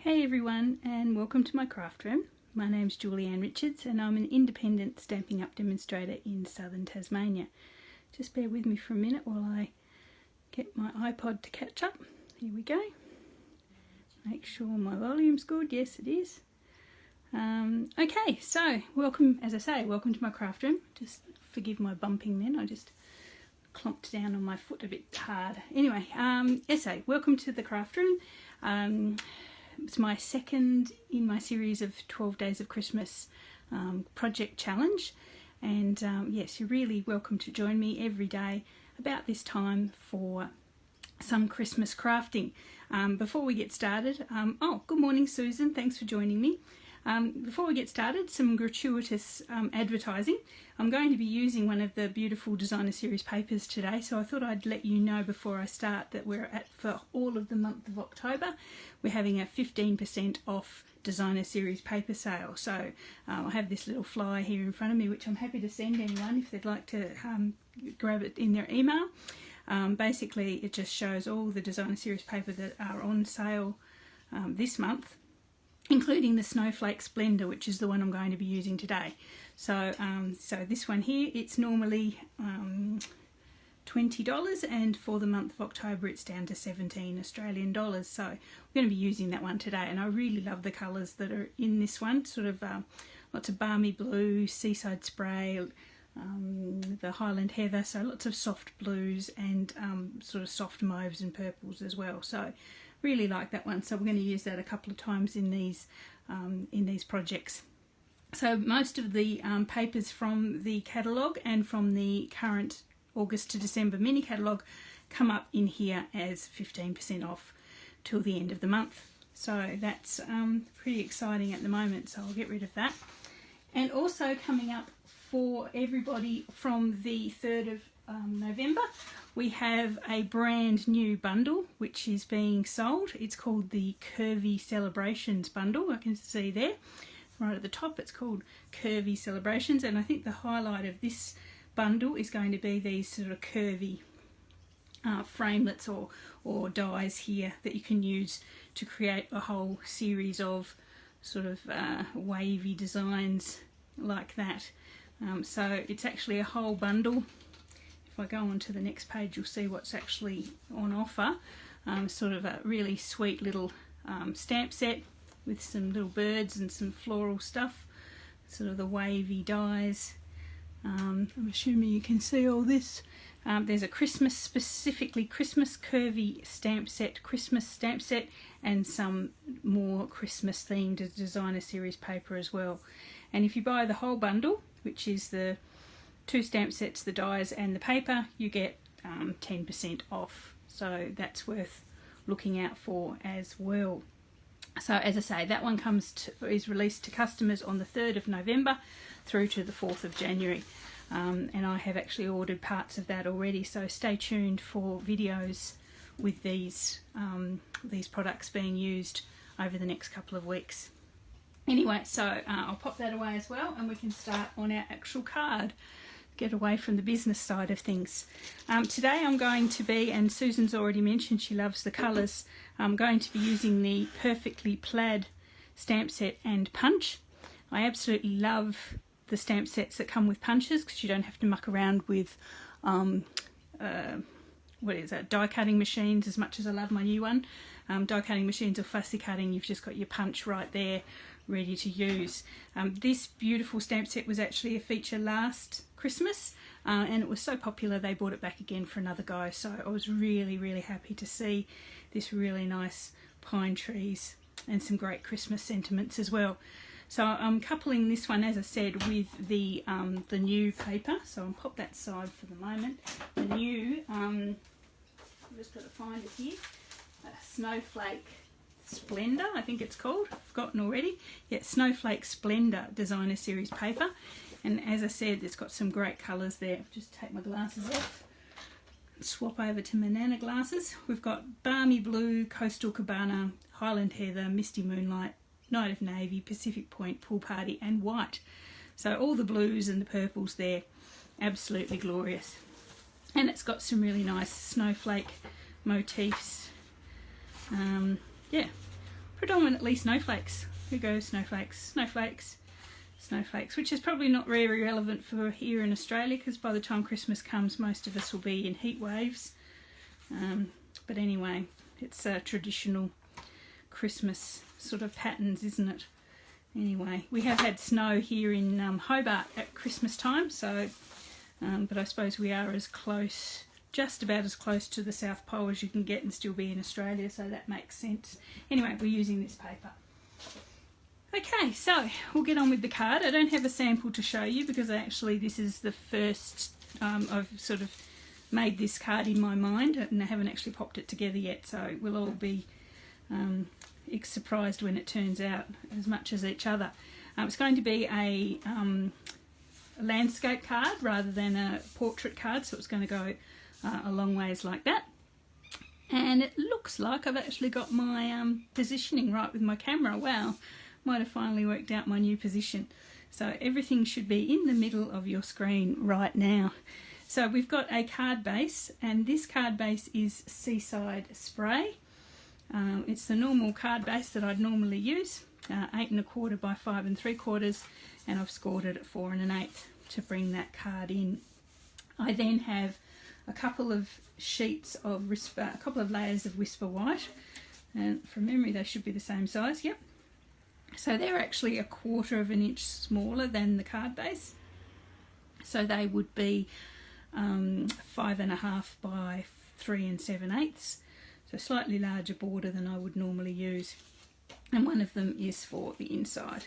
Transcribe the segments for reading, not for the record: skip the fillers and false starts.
Hey everyone, and welcome to my craft room. My name's Julianne Richards and I'm an independent Stampin' Up demonstrator in southern Tasmania. Just bear with me for a minute while I get my iPod to catch up. Here we go. Make sure my volume's good. Yes, it is. Okay, so welcome, as I say, welcome to my craft room. Just forgive my bumping then, I just clomped down on my foot a bit hard. Anyway, welcome to the craft room. It's my second in my series of 12 Days of Christmas project challenge, and yes, you're really welcome to join me every day about this time for some Christmas crafting. Before we get started, good morning Susan, thanks for joining me. Before we get started, some gratuitous advertising. I'm going to be using one of the beautiful designer series papers today, so I thought I'd let you know before I start that for all of the month of October, we're having a 15% off designer series paper sale. So I have this little flyer here in front of me, which I'm happy to send anyone if they'd like to grab it in their email. Basically, it just shows all the designer series paper that are on sale this month, including the Snowflake Splendor, which is the one I'm going to be using today. So this one here, it's normally $20, and for the month of October it's down to 17 Australian dollars. So I'm going to be using that one today, and I really love the colours that are in this one. Sort of lots of balmy blue, seaside spray, the Highland Heather, so lots of soft blues and sort of soft mauves and purples as well. So really like that one, so we're going to use that a couple of times in these projects. So most of the papers from the catalogue and from the current August to December mini catalogue come up in here as 15% off till the end of the month. So that's pretty exciting at the moment, so I'll get rid of that. And also coming up for everybody from the 3rd of November, we have a brand new bundle which is being sold. It's called the Curvy Celebrations bundle. I can see there right at the top it's called Curvy Celebrations, and I think the highlight of this bundle is going to be these sort of curvy framelets or dies here that you can use to create a whole series of sort of wavy designs like that. So it's actually a whole bundle. If I go on to the next page, you'll see what's actually on offer. Sort of a really sweet little stamp set with some little birds and some floral stuff, sort of the wavy dies. I'm assuming you can see all this. There's a specifically Christmas curvy stamp set, Christmas stamp set, and some more Christmas themed designer series paper as well. And if you buy the whole bundle, which is the 2 stamp sets, the dies and the paper, you get 10% off. So that's worth looking out for as well. So as I say, that one is released to customers on the 3rd of November through to the 4th of January. And I have actually ordered parts of that already, so stay tuned for videos with these products being used over the next couple of weeks. Anyway, so I'll pop that away as well, and we can start on our actual card. Get away from the business side of things. Today I'm going to be, and Susan's already mentioned she loves the colours, I'm going to be using the Perfectly Plaid stamp set and punch. I absolutely love the stamp sets that come with punches because you don't have to muck around with die cutting machines as much as I love my new one. Die cutting machines or fussy cutting, you've just got your punch right there ready to use. This beautiful stamp set was actually a feature last Christmas, and it was so popular they brought it back again for another go, so I was really happy to see this really nice pine trees and some great Christmas sentiments as well. So I'm coupling this one, as I said, with the new paper, so I'll pop that aside for the moment. The new, I've just got to find it here, Snowflake Splendor, I think it's called. I've forgotten already. Yeah, Snowflake Splendor designer series paper, and as I said, it's got some great colours there. I'll just take my glasses off, swap over to my Nana glasses. We've got Balmy Blue, Coastal Cabana, Highland Heather, Misty Moonlight, Night of Navy, Pacific Point, Pool Party, and White. So all the blues and the purples there, absolutely glorious. And it's got some really nice snowflake motifs. Yeah, predominantly snowflakes. Here goes snowflakes, snowflakes, snowflakes, which is probably not very relevant for here in Australia, because by the time Christmas comes most of us will be in heat waves. But anyway, it's traditional Christmas sort of patterns, isn't it? Anyway, we have had snow here in Hobart at Christmas time, so but I suppose we are as close, just about as close to the South Pole as you can get and still be in Australia, so that makes sense. Anyway, we're using this paper. Okay, so we'll get on with the card. I don't have a sample to show you because actually this is the first I've sort of made this card in my mind, and I haven't actually popped it together yet, so we'll all be surprised when it turns out as much as each other. It's going to be a landscape card rather than a portrait card, so it's going to go a long ways like that. And it looks like I've actually got my positioning right with my camera. Wow, might have finally worked out my new position. So everything should be in the middle of your screen right now. So we've got a card base, and this card base is Seaside Spray. It's the normal card base that I'd normally use, 8 1/4 by 5 3/4, and I've scored it at 4 1/8 to bring that card in. I then have a couple of sheets of a couple of layers of Whisper White, and from memory they should be the same size. Yep. So they're actually 1/4 of an inch smaller than the card base. So they would be 5 1/2 by 3 7/8. So slightly larger border than I would normally use. And one of them is for the inside.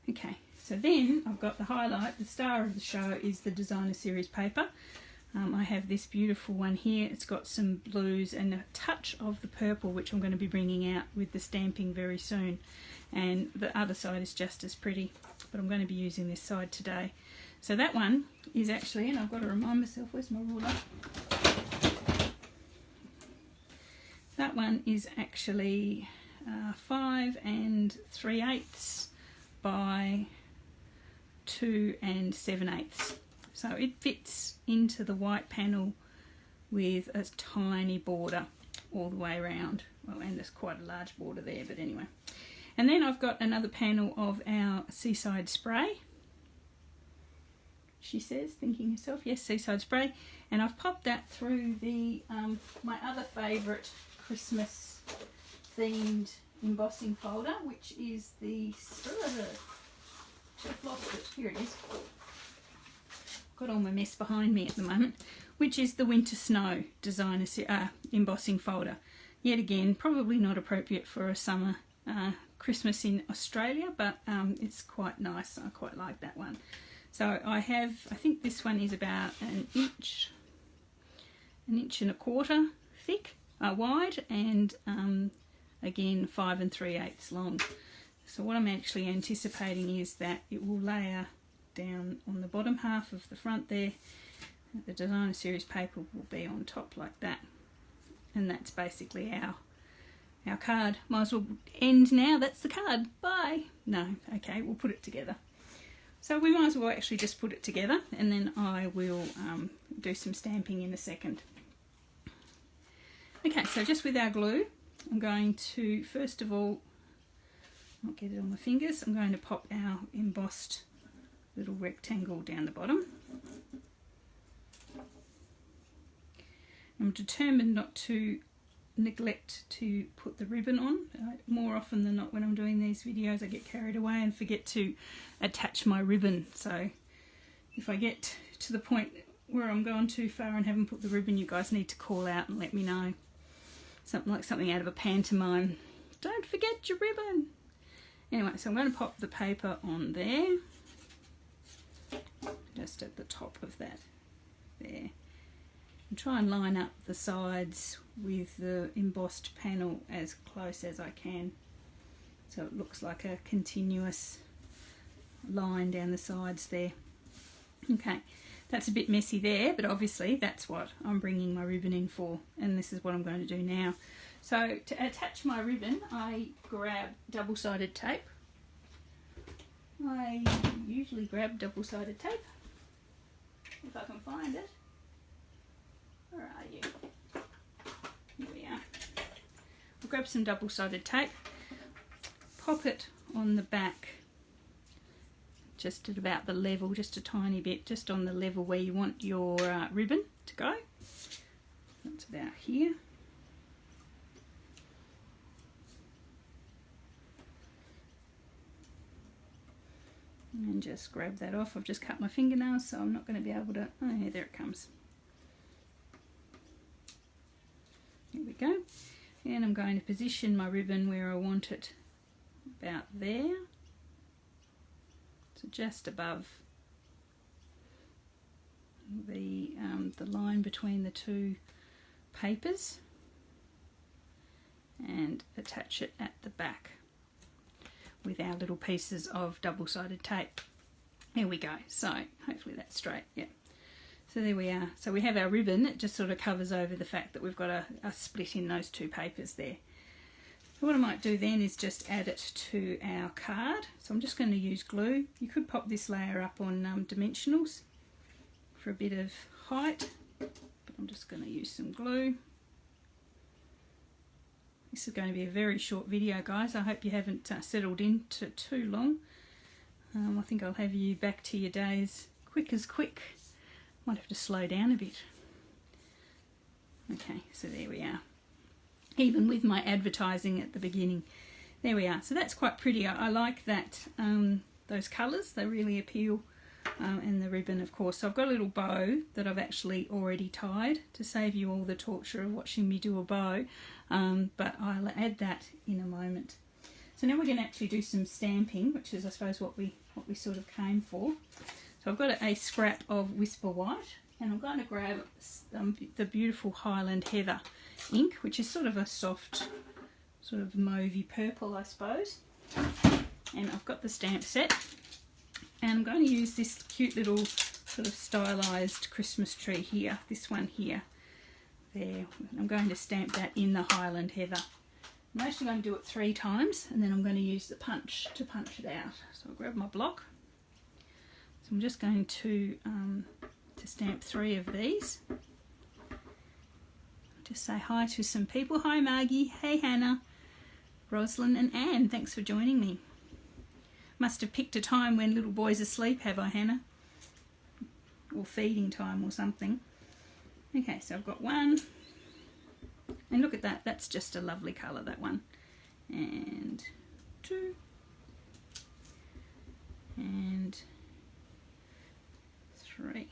Okay, so then I've got the highlight. The star of the show is the designer series paper. I have this beautiful one here. It's got some blues and a touch of the purple, which I'm going to be bringing out with the stamping very soon. And the other side is just as pretty, but I'm going to be using this side today. So that one is actually, and I've got to remind myself, where's my ruler? That one is actually 5 3/8 by 2 7/8. So it fits into the white panel with a tiny border all the way around. Well, and there's quite a large border there, but anyway. And then I've got another panel of our Seaside Spray. She says, thinking herself, yes, Seaside Spray. And I've popped that through the my other favourite Christmas themed embossing folder, which is the, I've lost it, here it is. Got all my mess behind me at the moment, which is the Winter Snow designer embossing folder. Yet again, probably not appropriate for a summer Christmas in Australia, but it's quite nice. I quite like that one. So I think this one is about an inch and 1/4 thick, wide, and again 5 3/8 long. So what I'm actually anticipating is that it will layer down on the bottom half of the front there. The designer series paper will be on top like that, and that's basically our card. Might as well end now. That's the card. Bye. No, okay, we'll put it together. So we might as well actually just put it together, and then I will do some stamping in a second. Okay, so just with our glue, I'm going to, first of all, I'll get it on my fingers, I'm going to pop our embossed little rectangle down the bottom. I'm determined not to neglect to put the ribbon on. More often than not when I'm doing these videos I get carried away and forget to attach my ribbon. So if I get to the point where I'm going too far and haven't put the ribbon, you guys need to call out and let me know. Something like something out of a pantomime. Don't forget your ribbon! Anyway, so I'm going to pop the paper on there. Just at the top of that there. And try and line up the sides with the embossed panel as close as I can, so it looks like a continuous line down the sides there. Okay, that's a bit messy there, but obviously that's what I'm bringing my ribbon in for, and this is what I'm going to do now. So to attach my ribbon, I grab double-sided tape. I usually grab double-sided tape, if I can find it. Where are you? Here we are. I'll grab some double-sided tape. pop it on the back just at about the level, just a tiny bit, just on the level where you want your ribbon to go. That's about here. And just grab that off. I've just cut my fingernails, so I'm not going to be able to... Oh yeah, there it comes. There we go. And I'm going to position my ribbon where I want it, about there. So just above the line between the two papers, and attach it at the back with our little pieces of double-sided tape. There we go. So hopefully that's straight. Yeah. So there we are. So we have our ribbon. It just sort of covers over the fact that we've got a split in those two papers there. So what I might do then is just add it to our card. So I'm just going to use glue. You could pop this layer up on dimensionals for a bit of height, but I'm just going to use some glue. This is going to be a very short video, guys. I hope you haven't settled into too long. I think I'll have you back to your days quick as quick. Might have to slow down a bit. Okay, so there we are. Even with my advertising at the beginning. There we are. So that's quite pretty. I like that, those colours. They really appeal. And the ribbon, of course. So I've got a little bow that I've actually already tied to save you all the torture of watching me do a bow. But I'll add that in a moment. So now we're going to actually do some stamping, which is, I suppose, what we sort of came for. So I've got a scrap of Whisper White, and I'm going to grab the beautiful Highland Heather ink, which is sort of a soft, sort of mauvey purple, I suppose. And I've got the stamp set, and I'm going to use this cute little sort of stylised Christmas tree here, this one here. There, I'm going to stamp that in the Highland Heather. I'm actually going to do it 3 times, and then I'm going to use the punch to punch it out. So I'll grab my block. So I'm just going to stamp 3 of these. Just say hi to some people. Hi Margie, hey Hannah, Roslyn and Anne, thanks for joining me. Must have picked a time when little boys are asleep, have I, Hannah? Or feeding time or something. Okay, so I've got 1. And look at that, that's just a lovely colour, that one. And 2. And 3.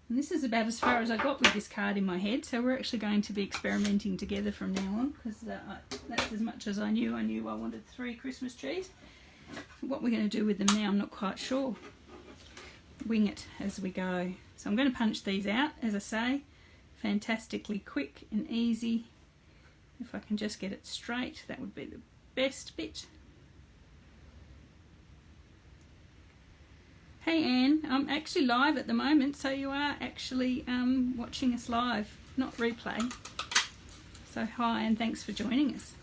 And this is about as far as I got with this card in my head, so we're actually going to be experimenting together from now on, because that's as much as I knew. I knew I wanted 3 Christmas trees. What we're going to do with them now, I'm not quite sure. Wing it as we go. So I'm going to punch these out, as I say, fantastically quick and easy. If I can just get it straight, that would be the best bit. Hey Anne, I'm actually live at the moment, so you are actually watching us live, not replay. So hi and thanks for joining us.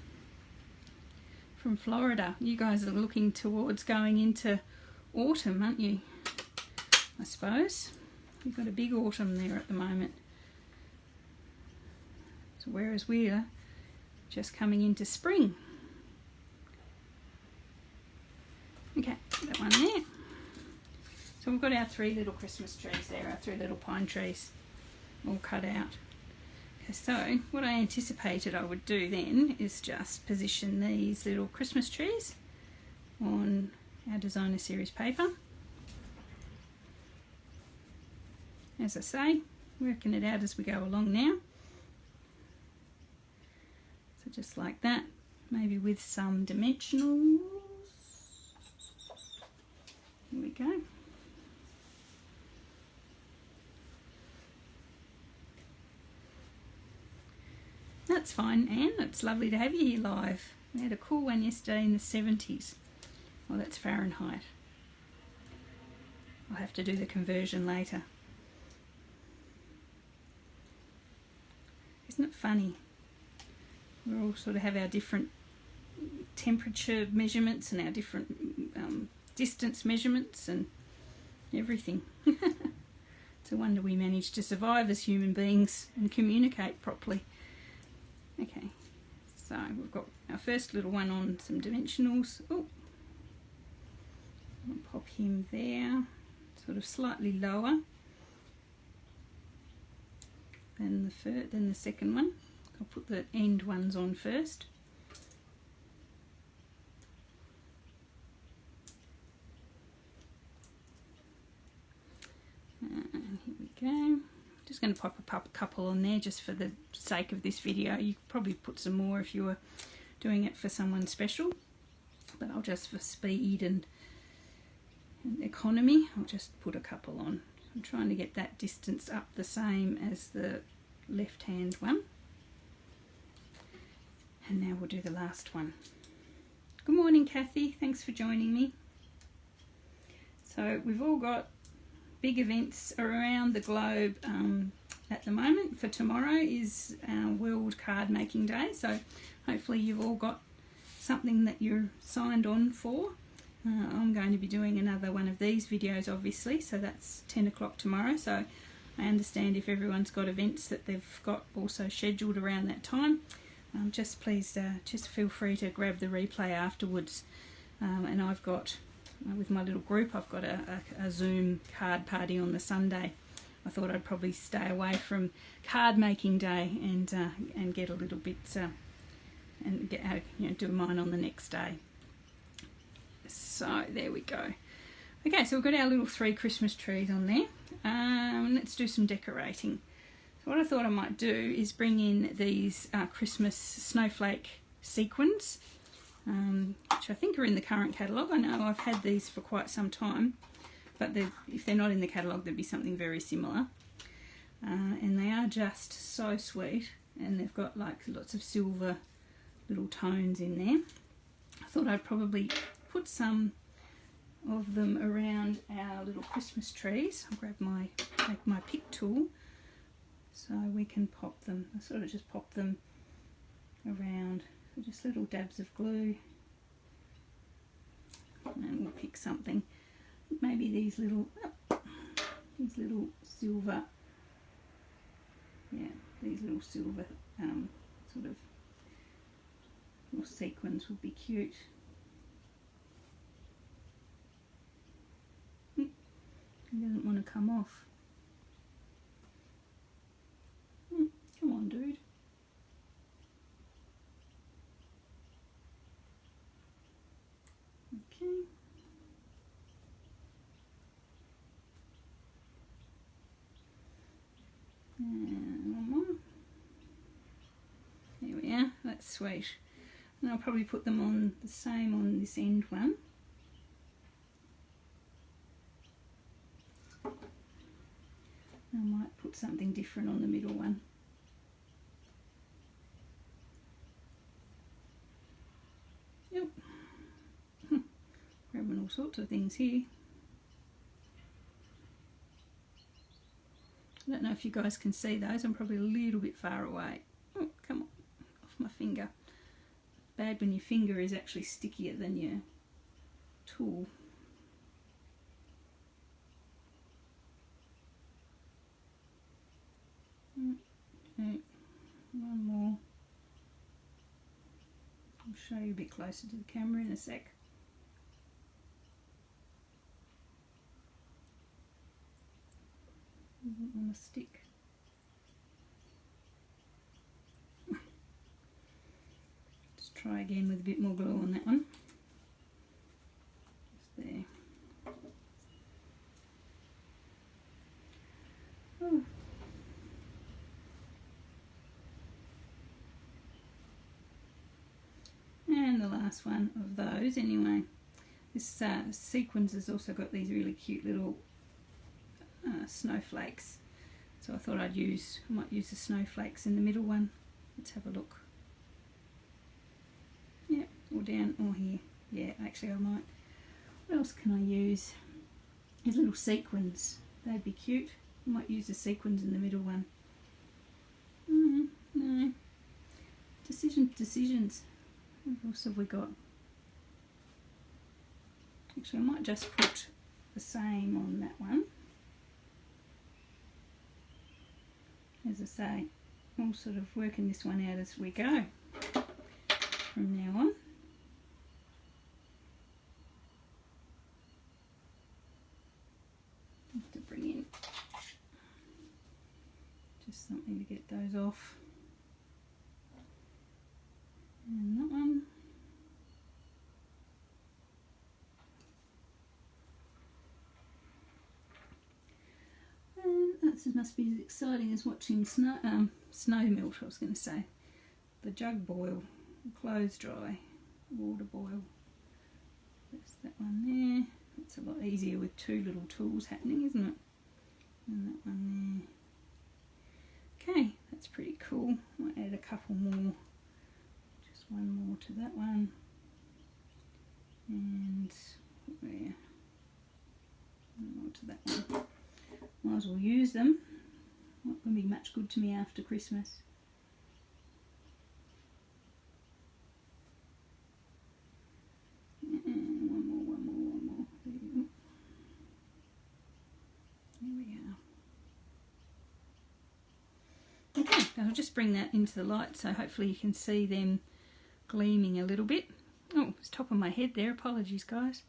From Florida, you guys are looking towards going into autumn, aren't you? I suppose. We've got a big autumn there at the moment. So whereas we're just coming into spring. Okay, that one there. So we've got our 3 little Christmas trees there, our 3 little pine trees all cut out. Okay, so what I anticipated I would do then is just position these little Christmas trees on our designer series paper. As I say, working it out as we go along now. So just like that, maybe with some dimensionals. Here we go. That's fine, Anne. It's lovely to have you here live. We had a cool one yesterday in the 70s. Well, that's Fahrenheit. I'll have to do the conversion later. Isn't it funny? We all sort of have our different temperature measurements and our different distance measurements and everything. It's a wonder we manage to survive as human beings and communicate properly. Okay, So we've got our first little one on some dimensionals. Oh, I'll pop him there, sort of slightly lower than the second one. I'll put the end ones on first. And here we go. Just going to pop a couple on there just for the sake of this video. You could probably put some more if you were doing it for someone special, but I'll just, for speed and economy, I'll just put a couple on. I'm trying to get that distance up the same as the left hand one. And now we'll do the last one. Good morning, Kathy. Thanks for joining me. So we've all got big events around the globe at the moment. For tomorrow is World Card Making Day, so hopefully you've all got something that you're signed on for. I'm going to be doing another one of these videos, obviously, so that's 10 o'clock tomorrow. So I understand if everyone's got events that they've got also scheduled around that time, just please just feel free to grab the replay afterwards. And I've got, with my little group, I've got a Zoom card party on the Sunday. I thought I'd probably stay away from card making day and get a little bit and get out, do mine on the next day. So there we go. Okay, so we've got our little 3 Christmas trees on there. Let's do some decorating. So what I thought I might do is bring in these Christmas snowflake sequins, which I think are in the current catalogue. I know I've had these for quite some time, but if they're not in the catalogue, there'd be something very similar. And they are just so sweet, and they've got like lots of silver little tones in there. I thought I'd probably put some of them around our little Christmas trees. I'll grab my pick tool so we can pop them. I sort of just pop them around, just little dabs of glue, and we'll pick something. Maybe these little silver, these little silver sort of little sequins would be cute. It doesn't want to come off. Come on, dude. Okay. And one more. There we are. That's sweet. And I'll probably put them on the same on this end one. I might put something different on the middle one. Yep. Grabbing all sorts of things here. I don't know if you guys can see those. I'm probably a little bit far away. Oh, come on, off my finger. Bad when your finger is actually stickier than your tool. Okay, one more. I'll show you a bit closer to the camera in a sec. Doesn't want to stick. Let's try again with a bit more glue on that one. Just there. Oh. And the last one of those anyway. This sequins has also got these really cute little snowflakes. So I thought I might use the snowflakes in the middle one. Let's have a look. Yeah, or down or here. Yeah, actually I might. What else can I use? These little sequins. They'd be cute. I might use the sequins in the middle one. No. Decisions. What else have we got? Actually, I might just put the same on that one. As I say, we'll sort of working this one out as we go. from now on. Have to bring in just something to get those off. And that one. And that must be as exciting as watching snow melt, I was going to say. The jug boil, the clothes dry, water boil. There's that one there. It's a lot easier with two little tools happening, isn't it? And that one there. Okay, that's pretty cool. Might add a couple more. Just one more to that one. And where? One more to that one. Might as well use them. Not going to be much good to me after Christmas. And one more. There we are. Okay, I'll just bring that into the light so hopefully you can see them gleaming a little bit. Oh, it's top of my head there, apologies guys.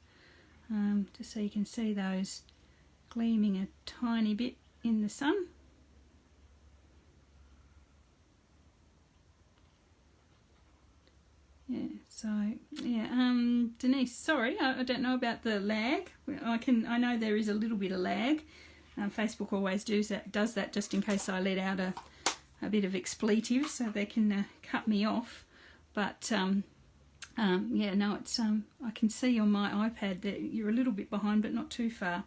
Just so you can see those gleaming a tiny bit in the sun. Yeah, so yeah, Denise, sorry, I don't know about the lag. I know there is a little bit of lag. Facebook always does that just in case I let out a bit of expletive so they can cut me off. But yeah, no, it's I can see on my iPad that you're a little bit behind, but not too far.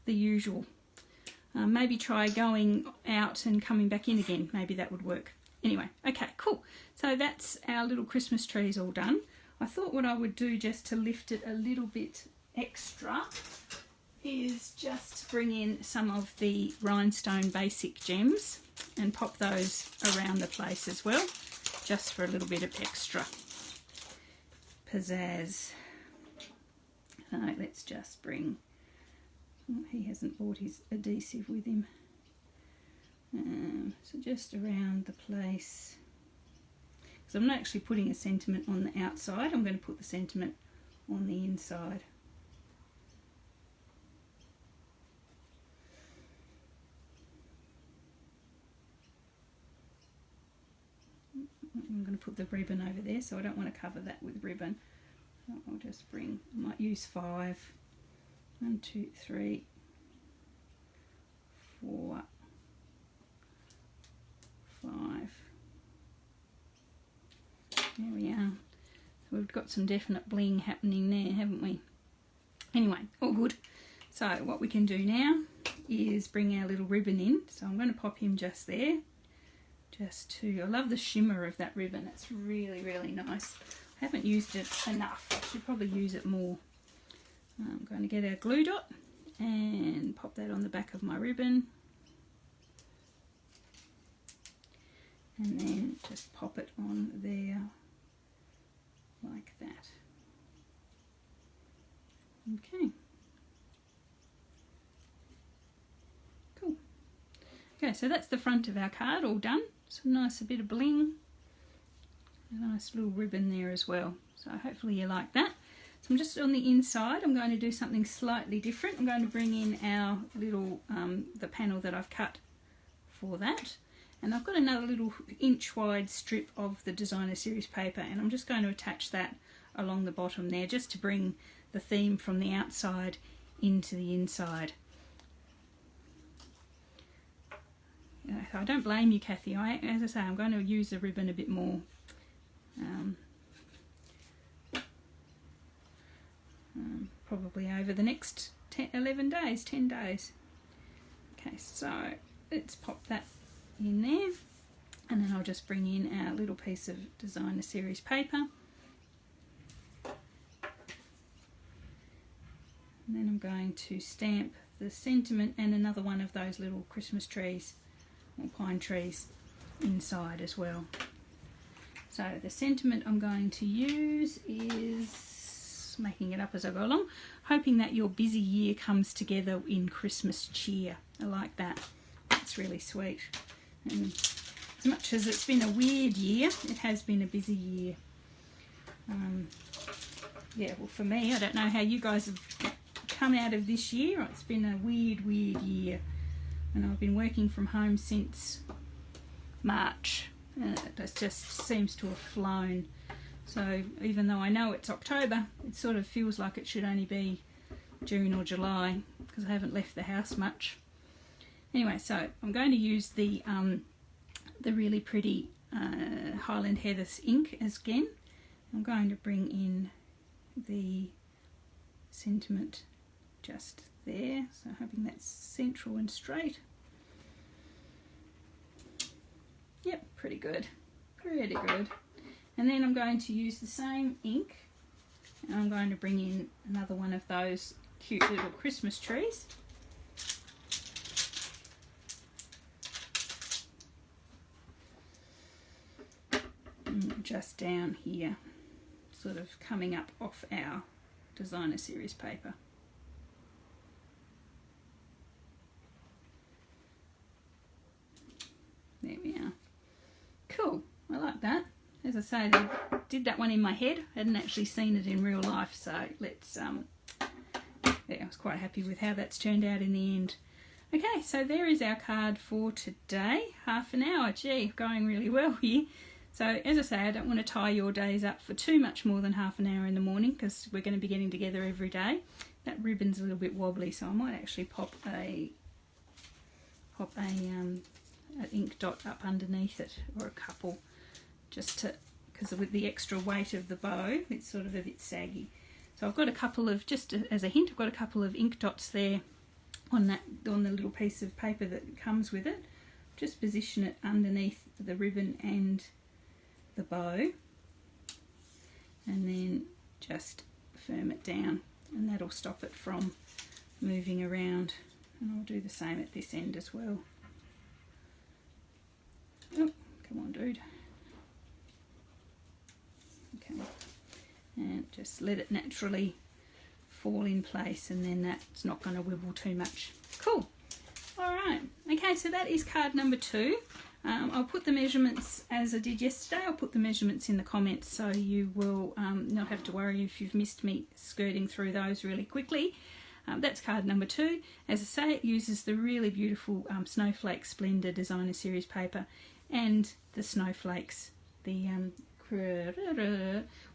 The usual. Maybe try going out and coming back in again. Maybe that would work. Anyway, okay, cool. So that's our little Christmas trees all done. I thought what I would do just to lift it a little bit extra is just bring in some of the rhinestone basic gems and pop those around the place as well, just for a little bit of extra pizzazz. So let's just bring, oh, he hasn't brought his adhesive with him. So just around the place, because I'm not actually putting a sentiment on the outside, I'm going to put the sentiment on the inside. I'm going to put the ribbon over there, so I don't want to cover that with ribbon. So I'll just bring, I might use 5. 1, 2, 3, 4, 5. There we are. So we've got some definite bling happening there, haven't we? Anyway, all good. So what we can do now is bring our little ribbon in. So I'm going to pop him just there. I love the shimmer of that ribbon. It's really, really nice. I haven't used it enough. I should probably use it more. I'm going to get our glue dot and pop that on the back of my ribbon. And then just pop it on there like that. Okay. Cool. Okay, so that's the front of our card all done. Some nice, a bit of bling. A nice little ribbon there as well. So hopefully you like that. So I'm just on the inside, I'm going to do something slightly different. I'm going to bring in our little, the panel that I've cut for that. And I've got another little inch wide strip of the designer series paper, and I'm just going to attach that along the bottom there just to bring the theme from the outside into the inside. I don't blame you, Kathy. As I say, I'm going to use the ribbon a bit more. Probably over the next 10 days. Okay, so let's pop that in there, and then I'll just bring in our little piece of designer series paper, and then I'm going to stamp the sentiment and another one of those little Christmas trees or pine trees inside as well. So the sentiment I'm going to use is, making it up as I go along, hoping that your busy year comes together in Christmas cheer. I like that. That's really sweet. And as much as it's been a weird year, it has been a busy year. Yeah, well, for me, I don't know how you guys have come out of this year. It's been a weird year, and I've been working from home since March. It just seems to have flown. So even though I know it's October, it sort of feels like it should only be June or July because I haven't left the house much. Anyway, so I'm going to use the really pretty Highland Heathers ink again. I'm going to bring in the sentiment just there, so hoping that's central and straight. Yep, pretty good, pretty good. And then I'm going to use the same ink, and I'm going to bring in another one of those cute little Christmas trees. And just down here, sort of coming up off our designer series paper. There we are. Cool, I like that. As I say, I did that one in my head. I hadn't actually seen it in real life, so let's, yeah, I was quite happy with how that's turned out in the end. Okay, so there is our card for today. Half an hour, gee, going really well here. So as I say, I don't want to tie your days up for too much more than half an hour in the morning because we're going to be getting together every day. That ribbon's a little bit wobbly, so I might actually pop a ink dot up underneath it, or a couple, just to, because with the extra weight of the bow, it's sort of a bit saggy. So I've got a couple of, just as a hint, I've got a couple of ink dots there on the little piece of paper that comes with it. Just position it underneath the ribbon and the bow, and then just firm it down, and that'll stop it from moving around. And I'll do the same at this end as well. Oh, come on, dude. Okay, and just let it naturally fall in place, and then that's not going to wibble too much. Cool. All right. Okay, so that is card number 2. I'll put the measurements, as I did yesterday, I'll put the measurements in the comments, so you will not have to worry if you've missed me skirting through those really quickly. That's card number 2. As I say, it uses the really beautiful Snowflake Splendor Designer Series paper and the snowflakes, the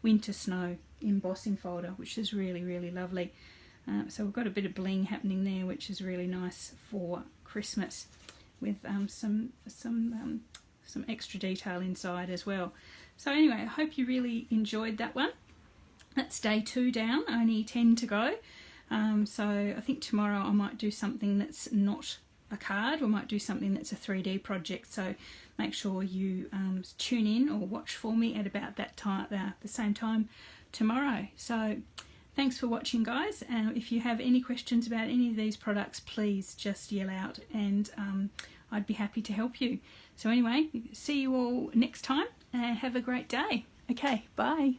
Winter Snow embossing folder, which is really lovely. So we've got a bit of bling happening there, which is really nice for Christmas, with some extra detail inside as well. So anyway, I hope you really enjoyed that one. That's day 2 down, only 10 to go. So I think tomorrow I might do something that's not a card, or might do something that's a 3D project. So make sure you tune in or watch for me at about that time, the same time tomorrow. So thanks for watching, guys. If you have any questions about any of these products, please just yell out, and I'd be happy to help you. So anyway, see you all next time, and have a great day. Okay, bye.